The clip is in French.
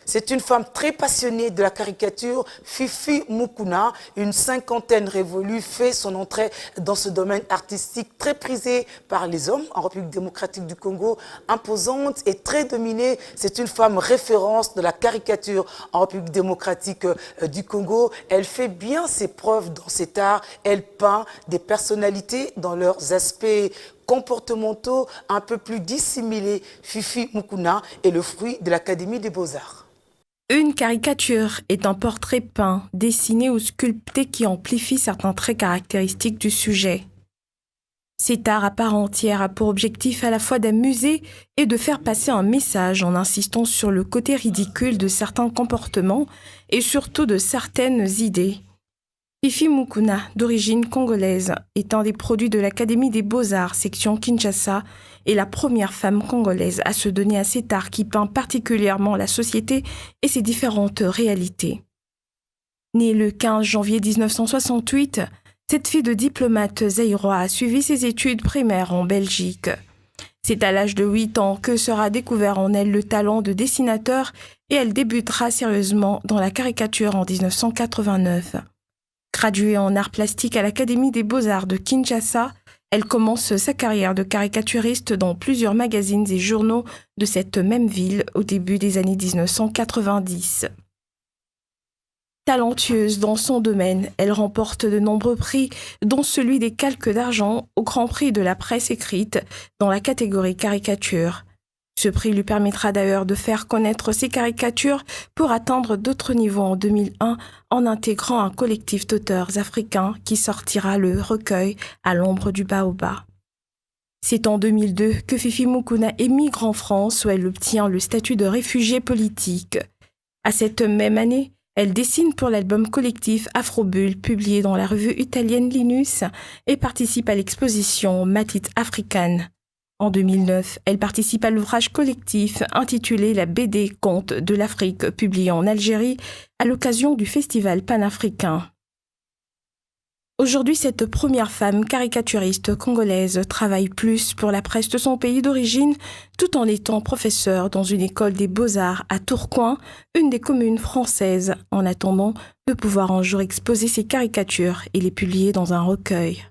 C'est une femme très passionnée de la caricature, Fifi Mukuna, une cinquantaine révolue, fait son entrée dans ce domaine artistique très prisé par les hommes en République démocratique du Congo, imposante et très dominée. C'est une femme référence de la caricature en République démocratique du Congo. Elle fait bien ses preuves dans cet art. Elle peint des personnalités dans leurs aspects comportementaux un peu plus dissimulés. Fifi Mukuna est le fruit de l'Académie des Beaux-Arts. Une caricature est un portrait peint, dessiné ou sculpté qui amplifie certains traits caractéristiques du sujet. Cet art à part entière a pour objectif à la fois d'amuser et de faire passer un message en insistant sur le côté ridicule de certains comportements et surtout de certaines idées. Fifi Mukuna, d'origine congolaise, est un des produits de l'Académie des Beaux-Arts, section Kinshasa, et la première femme congolaise à se donner à cet art qui peint particulièrement la société et ses différentes réalités. Née le 15 janvier 1968, cette fille de diplomate zaïrois a suivi ses études primaires en Belgique. C'est à l'âge de 8 ans que sera découvert en elle le talent de dessinateur et elle débutera sérieusement dans la caricature en 1989. Graduée en arts plastiques à l'Académie des Beaux-Arts de Kinshasa, elle commence sa carrière de caricaturiste dans plusieurs magazines et journaux de cette même ville au début des années 1990. Talentueuse dans son domaine, elle remporte de nombreux prix, dont celui des Calques d'argent au Grand Prix de la presse écrite dans la catégorie caricature. Ce prix lui permettra d'ailleurs de faire connaître ses caricatures pour atteindre d'autres niveaux en 2001 en intégrant un collectif d'auteurs africains qui sortira le recueil À l'ombre du baobab. C'est en 2002 que Fifi Mukuna émigre en France où elle obtient le statut de réfugiée politique. À cette même année, elle dessine pour l'album collectif Afrobulle publié dans la revue italienne Linus et participe à l'exposition Matite africaine. En 2009, elle participe à l'ouvrage collectif intitulé La BD Contes de l'Afrique, publié en Algérie à l'occasion du Festival panafricain. Aujourd'hui, cette première femme caricaturiste congolaise travaille plus pour la presse de son pays d'origine, tout en étant professeure dans une école des beaux-arts à Tourcoing, une des communes françaises, en attendant de pouvoir un jour exposer ses caricatures et les publier dans un recueil.